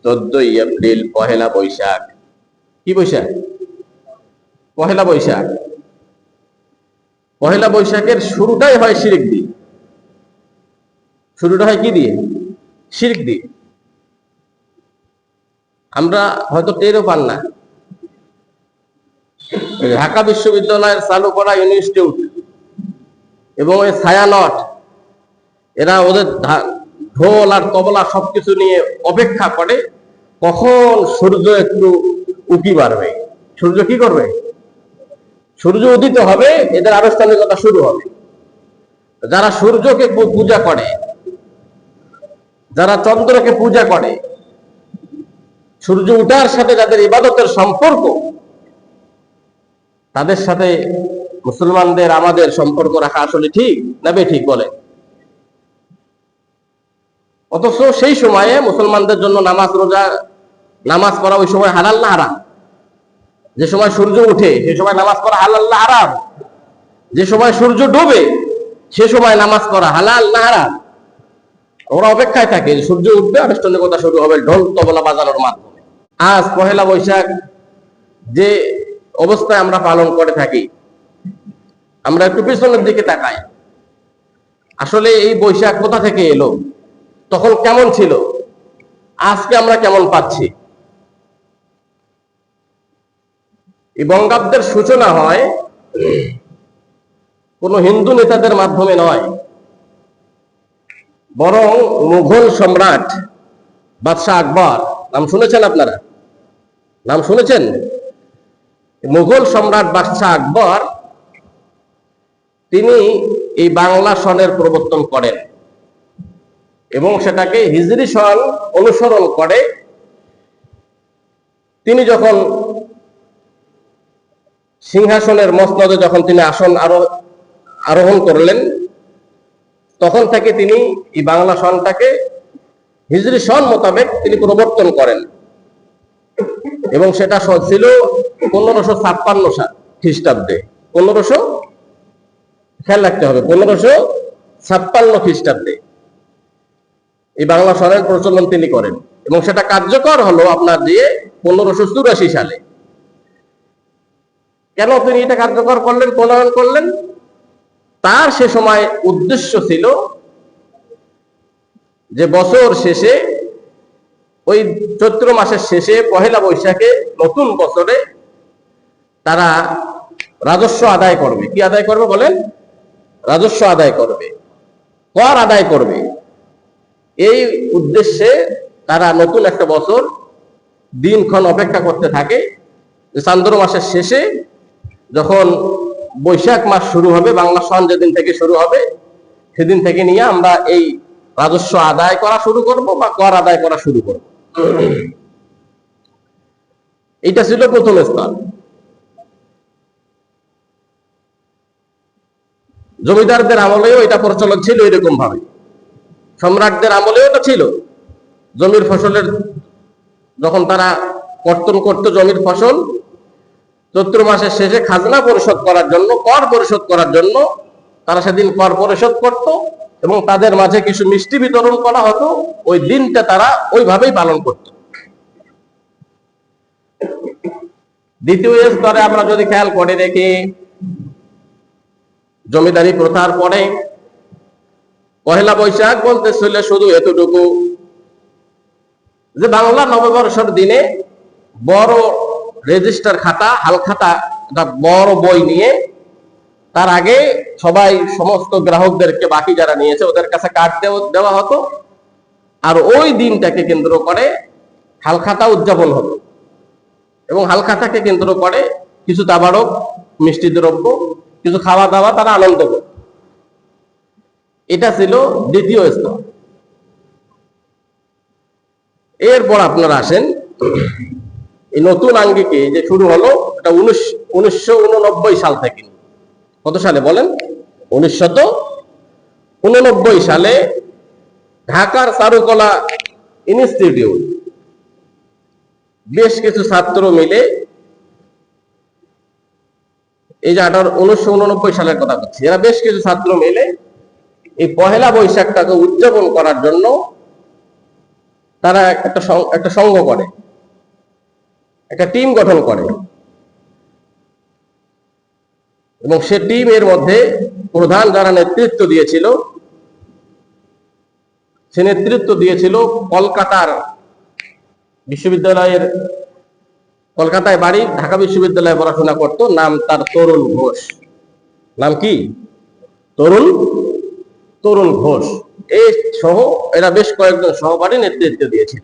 14ই April Pohela Boishakh. কি বৈশাখ? পহেলা বৈশাখ। পহেলা বৈশাখের শুরুটাই হয় শিরক দিয়ে। শুরুটা হয় কি দিয়ে? শিরক দিয়ে। আমরা হয়তো টেরও পান না। ঢাকা বিশ্ববিদ্যালয়ের চালু করা ইনস্টিটিউট এবং ওই ছায়ানট, এরা ওদের ঢোল আর তবলা সবকিছু নিয়ে অপেক্ষা করে কখন সূর্য একটু উকি বাড়বে। সূর্য কি করবে? সূর্য উদিত হবে, এদের আনুষ্ঠানিকতা শুরু হবে। যারা সূর্যকে পূজা করে, যারা চন্দ্রকে পূজা করে, সূর্য উঠার সাথে যাদের ইবাদতের সম্পর্ক, তাদের সাথে মুসলমানদের আমাদের সম্পর্ক রাখা আসলে ঠিক না বেঠিক বলে? অথচ সেই সময়ে মুসলমানদের জন্য নামাজ রোজা, নামাজ পড়া ওই সময় হালাল না হারাম? যে সময় সূর্য উঠে সে সময় নামাজ পড়া হালাল না হারাম? যে সময় সূর্য ডুবে সে সময় নামাজ পড়া হালাল না হারাম? ওরা অপেক্ষায় থাকে সূর্য উঠবে, আনুষ্ঠানিকতা শুরু হবে ঢোল তবলা বাজানোর মাধ্যমে। আজ পহেলা বৈশাখ যে অবস্থায় আমরা পালন করে থাকি, আমরা একটু পিছনের দিকে তাকাই। আসলে এই বৈশাখ কোথা থেকে এলো? তখন কেমন ছিল? আজকে আমরা কেমন পাচ্ছি? এই বঙ্গাব্দের সূচনা হয় কোন হিন্দু নেতাদের মাধ্যমে নয়, বরং মুঘল সম্রাট বাদশাহ আকবর, নাম শুনেছেন আপনারা? নাম শুনেছেন? মুঘল সম্রাট বাদশাহ আকবর তিনি এই বাংলা সনের প্রবর্তন করেন এবং সেটাকে হিজরি সন অনুসরণ করে তিনি যখন সিংহাসনের মসনদে যখন তিনি আসন আরোহণ করলেন, তখন থেকে তিনি এই বাংলা সনটাকে হিজরি সন মোতাবেক তিনি প্রবর্তন করেন এবং সেটা ছিল 1556 সাল খ্রিস্টাব্দে। 1500, খেয়াল রাখতে হবে, 1556 খ্রিস্টাব্দে এই বাংলা সনের প্রচলন তিনি করেন এবং সেটা কার্যকর হলো আপনার দিয়ে 1584 সালে। কেন তিনি এটা কার্যকর করলেন, প্রণয়ন করলেন? তার সে সময় উদ্দেশ্য ছিল যে বছর শেষে, ওই চৈত্র মাসের শেষে পহেলা বৈশাখে নতুন বছরে তারা রাজস্ব আদায় করবে। কি আদায় করবে বলেন? রাজস্ব আদায় করবে, কর আদায় করবে। এই উদ্দেশ্যে তারা নতুন একটা বছর দিনক্ষণ অপেক্ষা করতে থাকে যে চান্দ্র মাসের শেষে যখন বৈশাখ মাস শুরু হবে, বাংলা সন যেদিন থেকে শুরু হবে সেদিন থেকে নিয়ে আমরা এই রাজস্ব আদায় করা শুরু করব বা কর আদায় করা শুরু করব। এটা ছিল প্রথম স্তর। জমিদারদের আমলেও এটা প্রচলন ছিল এরকম ভাবে, সম্রাটদের আমলেও এটা ছিল। জমির ফসলের যখন তারা কর্তন করত জমির ফসল, চৈত্র মাসের শেষে খাজনা পরিশোধ করার জন্য, কর পরিশোধ করার জন্য তারা সেদিন কর পরিশোধ করত এবং তাদের মাঝে কিছু মিষ্টি বিতরণ করা হতো। ওই দিনটা তারা ওইভাবেই পালন করত। দ্বিতীয় স্তরে আমরা যদি খেয়াল করে দেখি, জমিদারি প্রথার পরে পহেলা বৈশাখ বলতে ছিল শুধু এতটুকু যে বাংলা নববর্ষের দিনে বড় রেজিস্টার খাতা, হালখাতা, একটা বড় বই নিয়ে তার আগে সবাই সমস্ত গ্রাহকদেরকে, বাকি যারা নিয়েছে ওদের কাছে কার্ড দেওয়া হতো, আর ওই দিনটাকে কেন্দ্র করে হালখাতা উদযাপন হতো এবং হালখাতাকে কেন্দ্র করে কিছু তাবারক, মিষ্টি দ্রব্য, কিছু খাওয়া দাওয়া তারা আনন্দ করত। এটা ছিল দ্বিতীয় স্তর। এরপর আপনারা আসেন এই নতুন আঙ্গিকে যে শুরু হলো, এটা 1989 সাল থেকে। কত সালে বলেন? 1989 সালে ঢাকার চারুকলা ইনস্টিটিউট বেশ কিছু ছাত্র মিলে, এই যে 1989 সালের কথা বলছি, এরা বেশ কিছু ছাত্র মিলে এই পহেলা বৈশাখটাকে উদযাপন করার জন্য তারা একটা সংঘ করে, একটা টিম গঠন করে, এবং সে টিমের মধ্যে প্রধান যারা নেতৃত্ব দিয়েছিল, সে নেতৃত্ব দিয়েছিল কলকাতার বিশ্ববিদ্যালয়ের, কলকাতায় বাড়ি, ঢাকা বিশ্ববিদ্যালয়ে পড়াশোনা করত, নাম তার তরুণ ঘোষ। নাম কি? তরুণ ঘোষ। এই সহ এরা বেশ কয়েকজন সহপাঠী নেতৃত্ব দিয়েছিল।